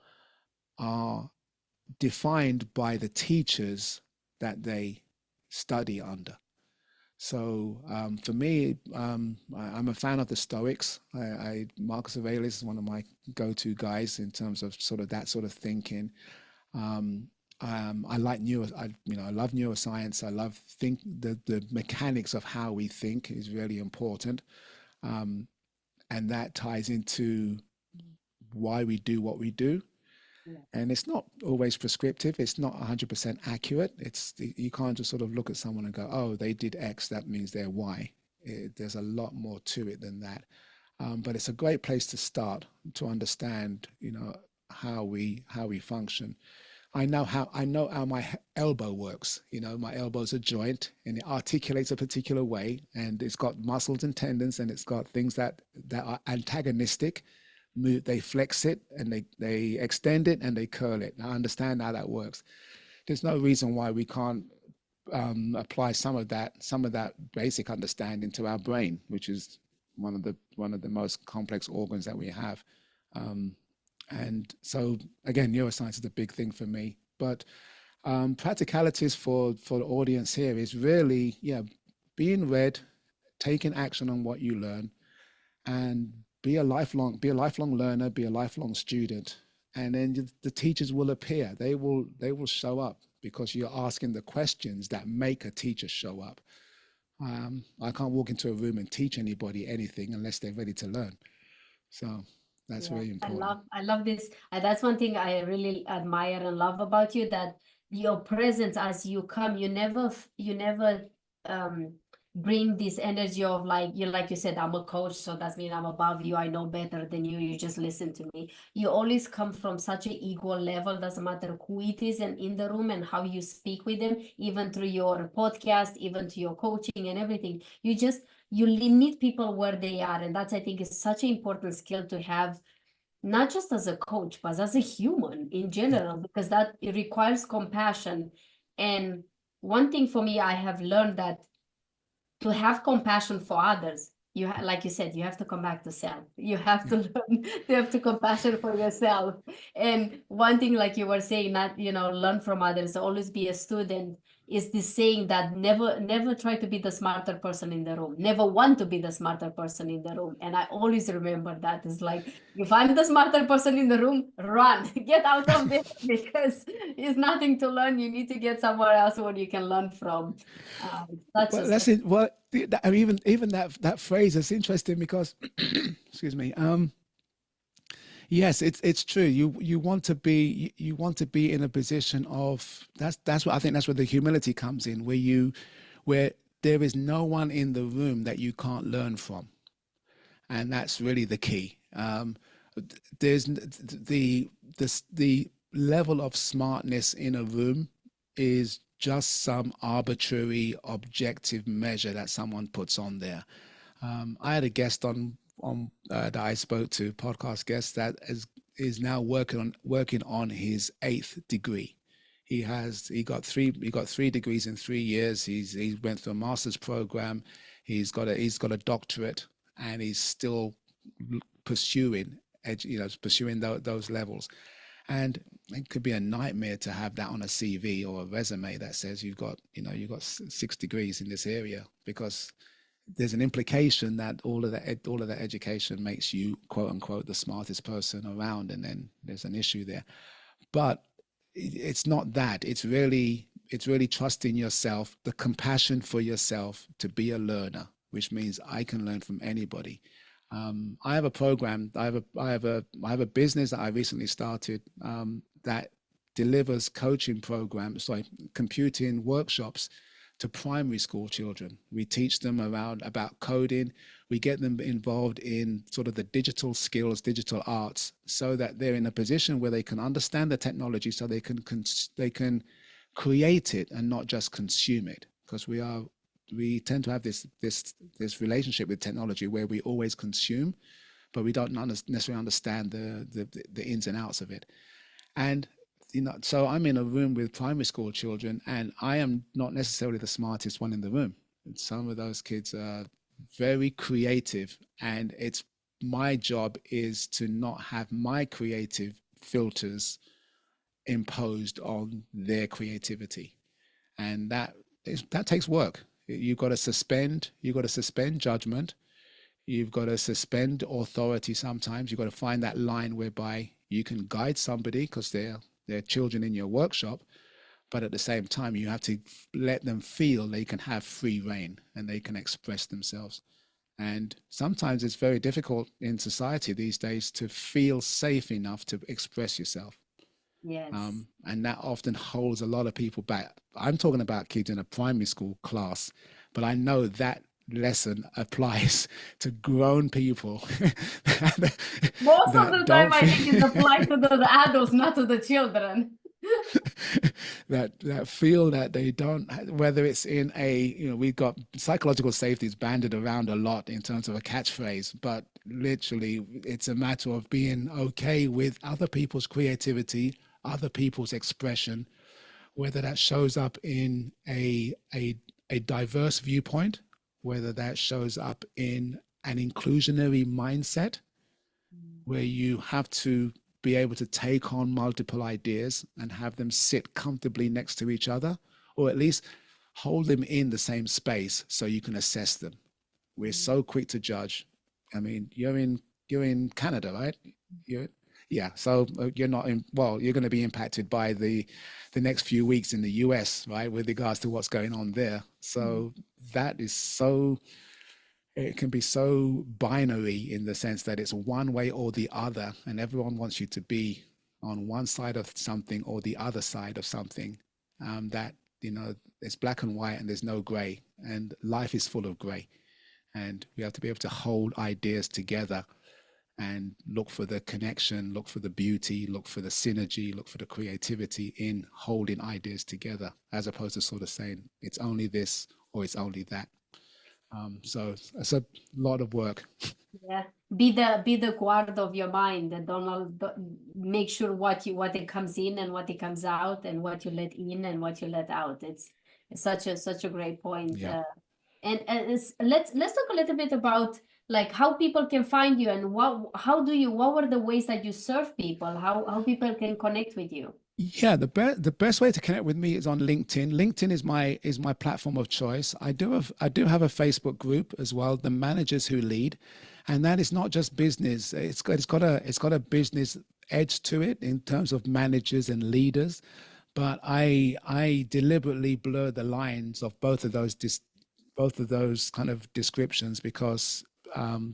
are defined by the teachers that they study under. So for me, I'm a fan of the Stoics. Marcus Aurelius is one of my go-to guys in terms of that sort of thinking. I like I love neuroscience. I love the mechanics of how we think is really important, and that ties into why we do what we do. Yeah. And it's not always prescriptive. It's not 100% accurate. You can't just sort of look at someone and go, oh, they did X, that means they're Y. There's a lot more to it than that. But it's a great place to start to understand, how we function. I know how my elbow works. My elbow's a joint, and it articulates a particular way, and it's got muscles and tendons, and it's got things that are antagonistic. They flex it, and they extend it, and they curl it. I understand how that works. There's no reason why we can't apply some of that basic understanding to our brain, which is one of the most complex organs that we have. And so again, neuroscience is a big thing for me. But practicalities for the audience here is really, being read, taking action on what you learn, and be a lifelong learner, be a lifelong student. And then the teachers will appear. They will show up, because you're asking the questions that make a teacher show up. I can't walk into a room and teach anybody anything unless they're ready to learn. So that's really important. I love this. That's one thing I really admire and love about you, that your presence as you come, you never bring this energy of like you said, I'm a coach, so that means I'm above you, I know better than you just listen to me. You always come from such an equal level, doesn't matter who it is and in the room and how you speak with them, even through your podcast, even to your coaching and everything. You meet people where they are, and that's, I think, is such an important skill to have, not just as a coach, but as a human in general, because that it requires compassion. And one thing for me, I have learned that to have compassion for others, like you said, you have to come back to self. You have to learn to have to compassion for yourself. And one thing, like you were saying, not, learn from others, always be a student, is this saying that never try to be the smarter person in the room, never want to be the smarter person in the room. And I always remember that. It's like, if I'm the smarter person in the room, run, get out of there, because it's nothing to learn. You need to get somewhere else where you can learn from. That's Well, just that's it. Well, I mean, even that phrase is interesting because, excuse me. Yes, it's true. You want to be in a position of that's what I think, that's where the humility comes in, where there is no one in the room that you can't learn from, and that's really the key. There's the level of smartness in a room is just some arbitrary objective measure that someone puts on there. I had a guest on that I spoke to, podcast guest, that is now working on his 8th degree. He got three degrees in 3 years. He went through a master's program. He's got a doctorate, and he's still pursuing those levels. And it could be a nightmare to have that on a CV or a resume that says you've got 6 degrees in this area, because there's an implication that all of that education makes you, quote unquote, the smartest person around, and then there's an issue there. But it's not that. It's really trusting yourself, the compassion for yourself to be a learner, which means I can learn from anybody. I have a program. I have a business that I recently started that delivers computing workshops to primary school children. We teach them about coding. We get them involved in sort of the digital skills, digital arts, so that they're in a position where they can understand the technology, so they can create it and not just consume it. Because we tend to have this relationship with technology where we always consume, but we don't necessarily understand the ins and outs of it. And so I'm in a room with primary school children, and I am not necessarily the smartest one in the room. And some of those kids are very creative, and it's my job is to not have my creative filters imposed on their creativity, and that takes work. You've got to suspend judgment. You've got to suspend authority. Sometimes you've got to find that line whereby you can guide somebody because they're children in your workshop, but at the same time you have to let them feel they can have free reign and they can express themselves. And sometimes it's very difficult in society these days to feel safe enough to express yourself. Yes. And that often holds a lot of people back. I'm talking about kids in a primary school class, but I know that lesson applies to grown people. Most of the time, I think it applies to the adults, not to the children. that feel that they don't, whether it's in we've got psychological safety is banded around a lot in terms of a catchphrase, but literally it's a matter of being okay with other people's creativity, other people's expression, whether that shows up in a diverse viewpoint, whether that shows up in an inclusionary mindset, where you have to be able to take on multiple ideas and have them sit comfortably next to each other, or at least hold them in the same space so you can assess them. We're so quick to judge. I mean, you're in Canada, right? So you're not in, well, you're going to be impacted by the next few weeks in the US, right, with regards to what's going on there. So that is so, it can be so binary in the sense that it's one way or the other, and everyone wants you to be on one side of something or the other side of something. That there's black and white and there's no gray, and life is full of gray, and we have to be able to hold ideas together and look for the connection, look for the beauty, look for the synergy, look for the creativity in holding ideas together, as opposed to sort of saying it's only this or it's only that. So it's a lot of work. Yeah, be the guard of your mind, and don't make sure what it comes in and what it comes out, and what you let in and what you let out. It's such a great point. Yeah. Let's talk a little bit about like how people can find you, and what were the ways that you serve people, how people can connect with you. Yeah, the best way to connect with me is on LinkedIn. LinkedIn is my platform of choice. I do have a Facebook group as well, the Managers Who Lead, and that is not just business. It's got a business edge to it in terms of managers and leaders, but I deliberately blur the lines of both of those kind of descriptions, because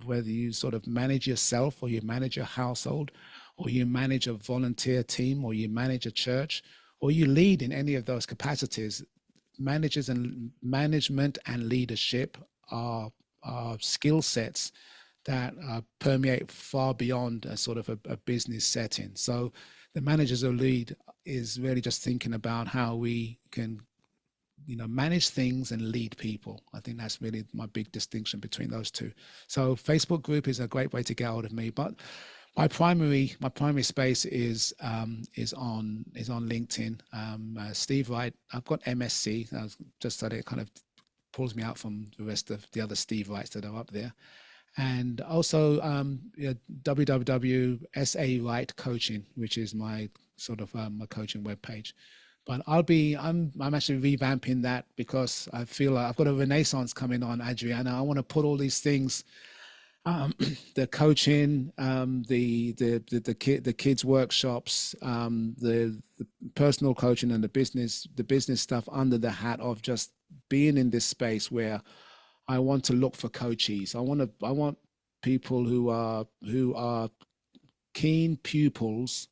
whether you sort of manage yourself or you manage your household, or you manage a volunteer team, or you manage a church, or you lead in any of those capacities, management and leadership are skill sets that permeate far beyond a sort of a business setting. So the Managers Who Lead is really just thinking about how we can, manage things and lead people. I think that's really my big distinction between those two. So Facebook group is a great way to get hold of me, but my primary space is on LinkedIn. Steve Wright. I've got MSc. I just started. It kind of pulls me out from the rest of the other Steve Wrights that are up there, and also www.SA Wright Coaching, which is my sort of my coaching webpage. But I'm actually revamping that, because I feel like I've got a renaissance coming on, Adriana. I want to put all these things. The coaching, the kids workshops, the personal coaching, and the business stuff under the hat of just being in this space where I want to look for coaches. I want people who are keen pupils,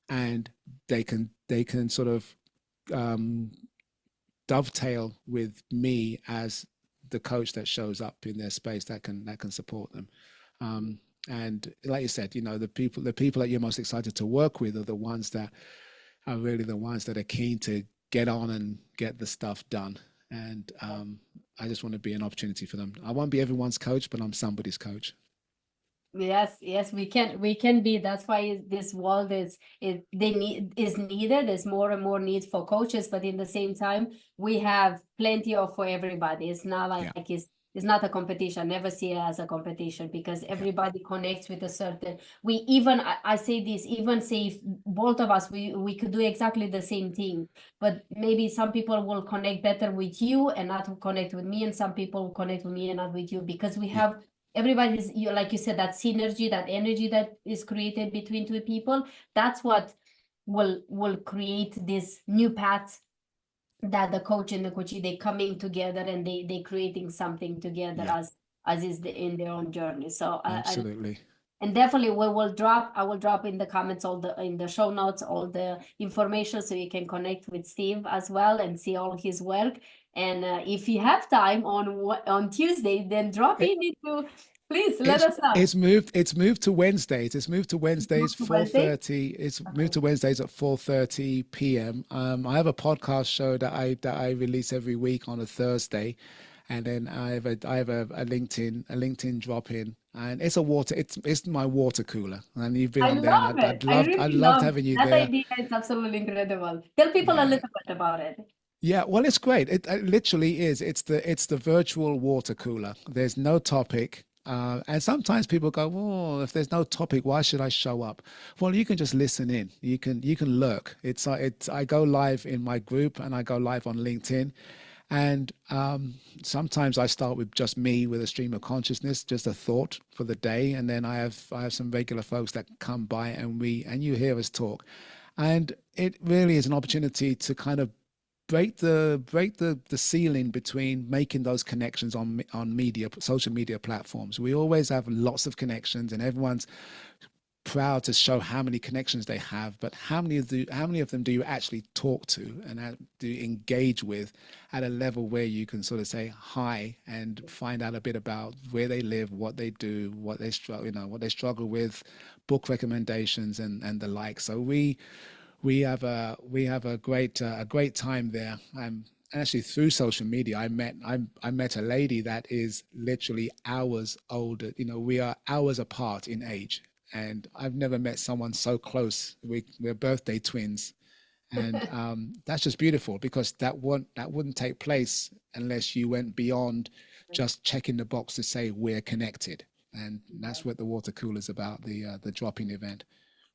and they can sort of dovetail with me as the coach that shows up in their space that can support them. And like you said, the people that you're most excited to work with are the ones that are really the ones that are keen to get on and get the stuff done. And I just want to be an opportunity for them. I won't be everyone's coach, but I'm somebody's coach. Yes, we can be. That's why this world is needed. There's more and more need for coaches, but in the same time, we have plenty of for everybody. It's not like it's not a competition. Never see it as a competition, because everybody connects with a certain. I say this, even say if both of us we could do exactly the same thing, but maybe some people will connect better with you and not connect with me, and some people will connect with me and not with you, because we have. Everybody's, like you said, that synergy, that energy that is created between two people. That's what will create this new path, that the coach and the coachee, they coming together and they creating something together as is in their own journey. So absolutely. And definitely I will drop in the comments in the show notes all the information, so you can connect with Steve as well and see all his work. And if you have time on Tuesday, then drop in into. Please let us know. It's moved to Wednesdays. It's moved to Wednesdays 4:30. It's moved to Wednesdays at 4:30 p.m. I have a podcast show that I release every week on a Thursday, and then I have a LinkedIn drop in, and it's my water cooler. And you've been on there. I'd love having you there. That idea is absolutely incredible. Tell people a little bit about it. Yeah, well, it's great. It literally is. It's the virtual water cooler. There's no topic. And sometimes people go, well, if there's no topic, why should I show up? Well, you can just listen in. You can lurk. I go live in my group, and I go live on LinkedIn. And sometimes I start with just me with a stream of consciousness, just a thought for the day. And then I have some regular folks that come by, and you hear us talk. And it really is an opportunity to kind of break the ceiling between making those connections on social media platforms. We always have lots of connections, and everyone's proud to show how many connections they have, but how many of them do you actually talk to and do you engage with at a level where you can sort of say hi and find out a bit about where they live, what they do, what they struggle, what they struggle with, book recommendations and the like. So we have a great time there. Actually, through social media, I met a lady that is literally hours older. We are hours apart in age, and I've never met someone so close. We're birthday twins, and that's just beautiful, because that wouldn't take place unless you went beyond just checking the box to say we're connected. And that's what the water cooler is about, the drop-in event.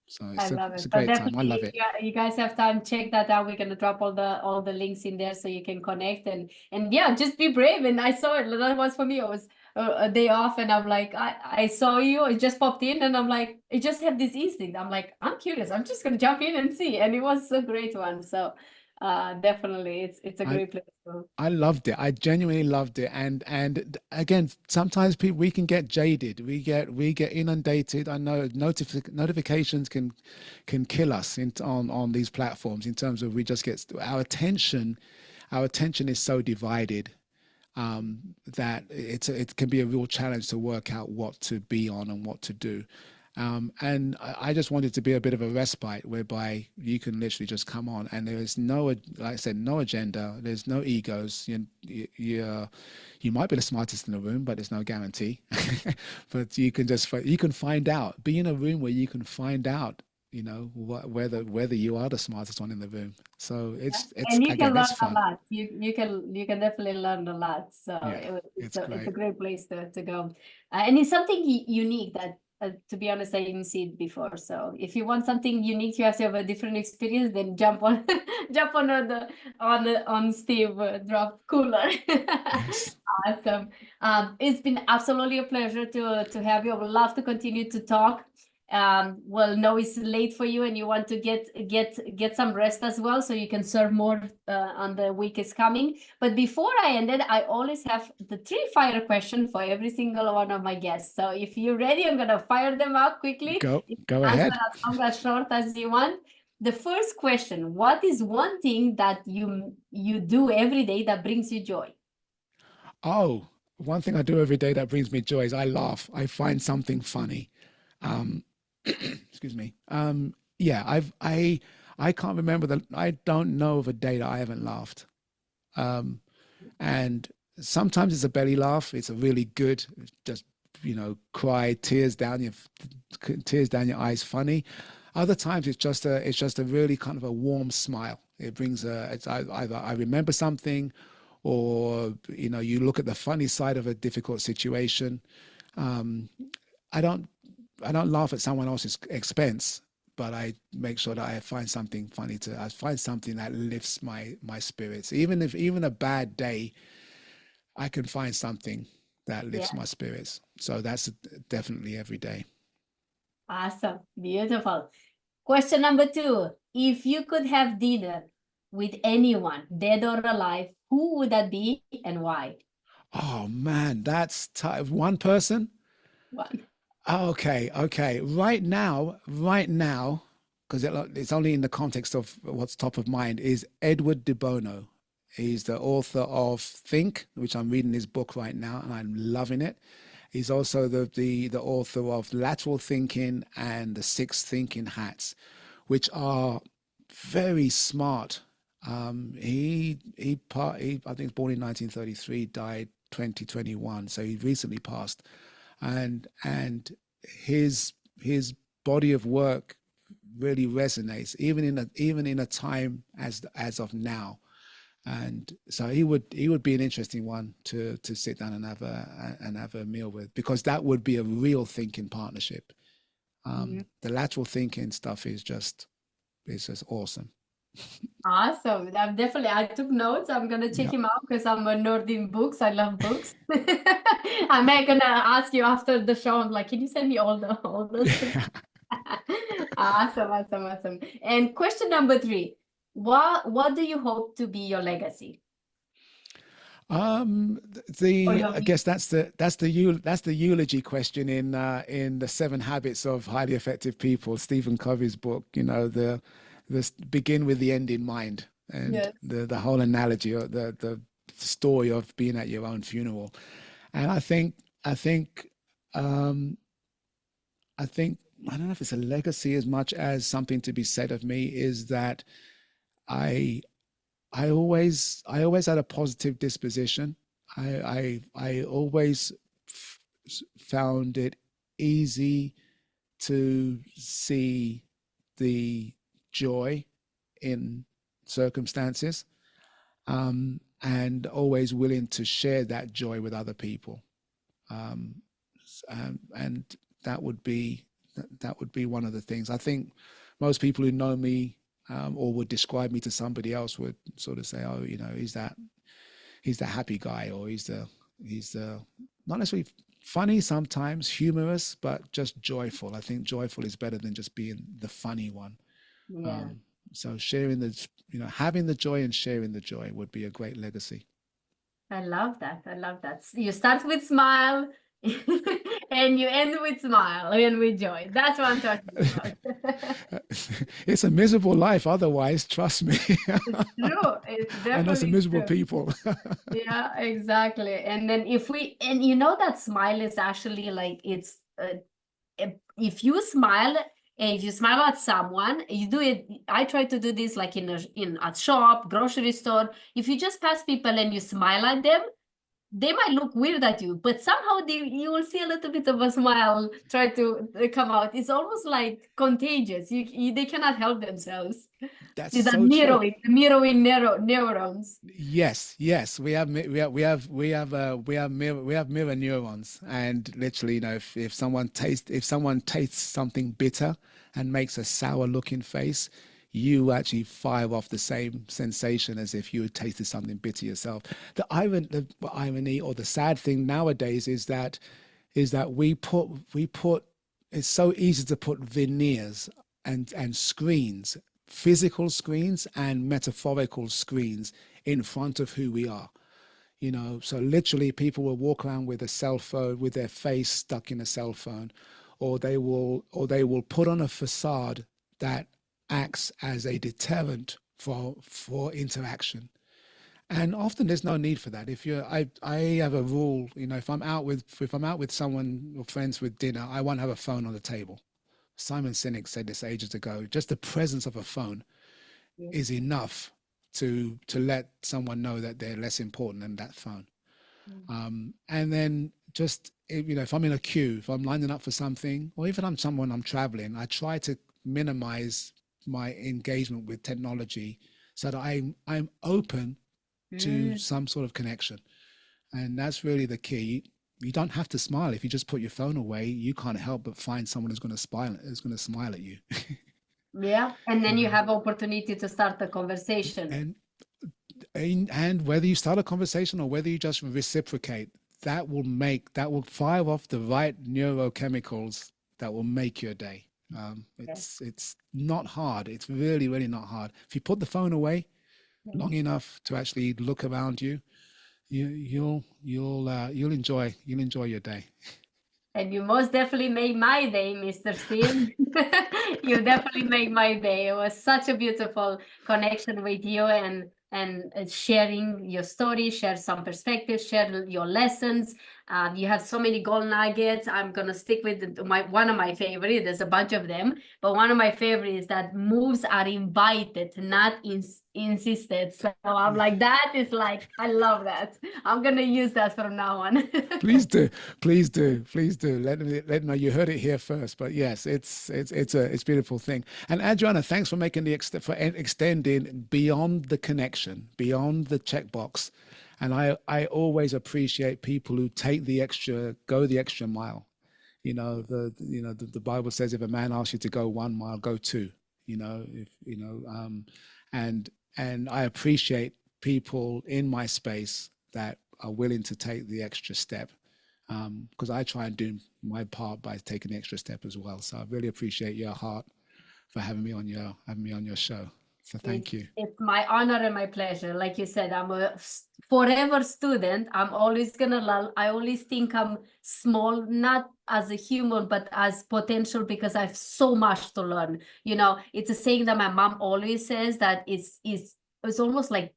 So I love it's it. a But great time. I definitely, love if it. you guys have time, check that out. We're gonna drop all the links in there so you can connect and yeah, just be brave. And I saw it. That was for me. It was a day off, and I'm like, I saw you. It just popped in, and I'm like, it just had this instinct. I'm like, I'm curious. I'm just gonna jump in and see. And it was a great one. So, definitely, it's a great place. I loved it. I genuinely loved it. And again, sometimes we can get jaded. We get inundated. I know notifications can kill us on these platforms, in terms of we just get our attention is so divided that it can be a real challenge to work out what to be on and what to do. And I just wanted to be a bit of a respite whereby you can literally just come on, and there is no, like I said, no agenda. There's no egos. You might be the smartest in the room, but there's no guarantee. But you can find out. Be in a room where you can find out, whether you are the smartest one in the room. So it's and you again, can learn it's fun. a lot. You can definitely learn a lot. So Yeah, it's it's a great. great place to go, and it's something unique that. To be honest, I didn't see it before. So if you want something unique, you have to have a different experience. Then jump on, jump on Steve drop cooler. Yes. Awesome. It's been absolutely a pleasure to have you. I would love to continue to talk. Well, no, it's late for you, and you want to get some rest as well, so you can serve more on the week is coming. But before I end it, I always have the 3 fire question for every single one of my guests. So if you're ready, I'm gonna fire them out quickly. Go Answer ahead. as long as short as you want. The first question: what is one thing that you do every day that brings you joy? Oh, one thing I do every day that brings me joy is I laugh. I find something funny. Um, excuse me. Yeah, I can't remember I don't know of a day that I haven't laughed. And sometimes it's a belly laugh. It's a really good, just, cry, tears down your eyes, funny. Other times it's just a really kind of a warm smile. It brings either I remember something, or you look at the funny side of a difficult situation. I don't laugh at someone else's expense, but I make sure that I find something funny I find something that lifts my spirits. Even a bad day, I can find something that lifts my spirits. So that's definitely every day. Awesome. Beautiful. Question number 2. If you could have dinner with anyone, dead or alive, who would that be and why? Oh man, that's tough. One person? One. Okay. Right now, because it's only in the context of what's top of mind, is Edward de Bono. He's the author of Think, which I'm reading his book right now, and I'm loving it. He's also the author of Lateral Thinking and the 6 Thinking Hats, which are very smart. I think he was born in 1933, died 2021, so he recently passed. And his body of work really resonates, even in a time as of now. And so he would be an interesting one to sit down and have a meal with, because that would be a real thinking partnership. The lateral thinking stuff is just awesome. Awesome. I took notes. I'm gonna check him out because I'm a nerd in books. I love books. I'm gonna ask you after the show. I'm like, can you send me all those things? Awesome. And question number 3. What do you hope to be your legacy? I guess that's the eulogy question in the 7 Habits of Highly Effective People, Stephen Covey's book. You know, the begin with the end in mind, and Yes. the whole analogy, or the story of being at your own funeral. And I think I don't know if it's a legacy as much as something to be said of me, is that I I always had a positive disposition. I always found it easy to see the joy in circumstances, and always willing to share that joy with other people. And that would be one of the things. I think most people who know me, or would describe me to somebody else, would sort of say, "Oh, you know, he's that happy guy," or he's the not necessarily funny sometimes, humorous, but just joyful. I think joyful is better than just being the funny one. Yeah. So sharing having the joy and sharing the joy would be a great legacy. I love that. I love that. You start with smile and you end with smile and with joy. That's what I'm talking about. It's a miserable life otherwise, trust me. It's true. It's I know some definitely miserable true. people. Yeah, exactly. And then and you know that smile is actually like, it's if you smile, and if you smile at someone, you do it. I try to do this like in a shop, grocery store. If you just pass people and you smile at them, they might look weird at you, but somehow you will see a little bit of a smile try to come out. It's almost like contagious. They cannot help themselves. That's It's so true. mirroring neurons. Yes, we have mirror neurons, and literally, you know, if someone tastes something bitter and makes a sour looking face, you actually fire off the same sensation as if you had tasted something bitter yourself. The irony or the sad thing nowadays is that we put it's so easy to put veneers and screens, physical screens and metaphorical screens, in front of who we are. You know, so literally people will walk around with a cell phone, with their face stuck in a cell phone, or they will put on a facade that acts as a deterrent for interaction. And often there's no need for that. I have a rule, you know, if I'm out with someone or friends with dinner, I won't have a phone on the table. Simon Sinek said this ages ago. Just the presence of a phone is enough to let someone know that they're less important than that phone. And then just, you know, if I'm in a queue, if I'm lining up for something, or even I'm someone I'm traveling, I try to minimize my engagement with technology so that I'm open to some sort of connection. And that's really the key. You don't have to smile. If you just put your phone away, you can't help but find someone who's going to smile at you. Yeah, and then you have opportunity to start a conversation. And whether you start a conversation or whether you just reciprocate, that will fire off the right neurochemicals that will make your day. It's not hard. It's really, really not hard. If you put the phone away long enough to actually look around you, you'll enjoy your day. And you most definitely made my day, Mr. Steve. You definitely made my day. It was such a beautiful connection with you, and sharing your story, share some perspectives, share your lessons. You have so many gold nuggets. I'm gonna stick with one of my favorite. There's a bunch of them, but one of my favorites is that moves are invited, not insisted. So I'm like, that is like, I love that. I'm gonna use that from now on. Please do. Let them know you heard it here first. But yes, it's a beautiful thing. And Adriana, thanks for making for extending beyond the connection, beyond the checkbox. And I always appreciate people who go the extra mile. You know, the Bible says if a man asks you to go 1 mile, go 2. You know, and I appreciate people in my space that are willing to take the extra step, because I try and do my part by taking the extra step as well. So I really appreciate your heart for having me on your show. So thank you. It's my honor and my pleasure. Like you said, I'm a forever student. I'm always gonna learn. I always think I'm small, not as a human, but as potential, because I have so much to learn. You know, it's a saying that my mom always says that it's almost like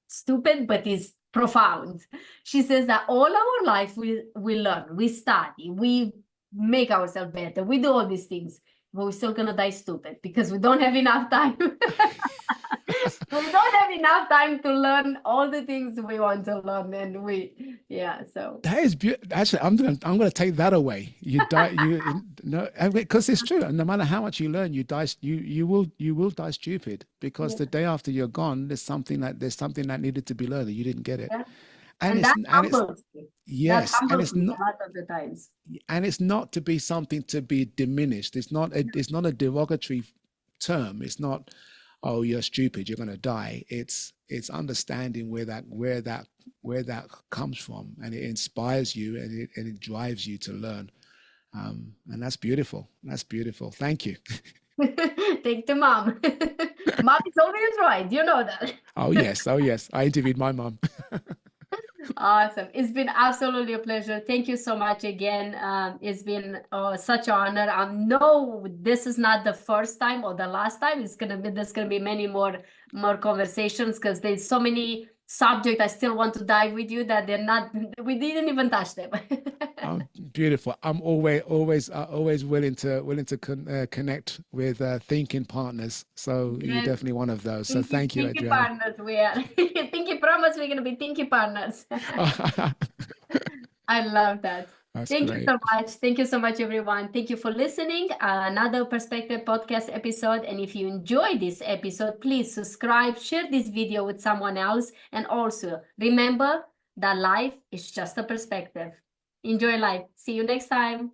stupid, but it's profound. She says that all our life we learn, we study, we make ourselves better, we do all these things, but we're still gonna die stupid because we don't have enough time. We don't have enough time to learn all the things we want to learn, and so that is beautiful. Actually, I'm gonna take that away. You die, because it's true. No matter how much you learn, you die. You will die stupid, because the day after you're gone, there's something that needed to be learned and you didn't get it. Yeah. And that humbles me. Yes, that and humbles it's me not. a lot of the times. And it's not to be something to be diminished. It's not a derogatory term. It's not, oh, you're stupid, you're gonna die. It's understanding where that comes from, and it inspires you, and it drives you to learn. And that's beautiful. That's beautiful. Thank you. Thank the mom. Mom is always right. You know that. Oh yes. I interviewed my mom. Awesome. It's been absolutely a pleasure. Thank you so much again. It's been such an honor. I know this is not the first time or the last time. There's gonna be many more conversations, because there's so many subjects I still want to dive with you that we didn't even touch them. Oh, beautiful. I'm always willing to connect with thinking partners. So Yes. you're definitely one of those. So thank you, Thinky Adriana. partners, we are. Thinky promise we're gonna be thinky partners. I love that. That's Thank great. you so much. Thank you so much, everyone. Thank you for listening. Another Perspective podcast episode. And if you enjoyed this episode, please subscribe, share this video with someone else. And also remember that life is just a perspective. Enjoy life. See you next time.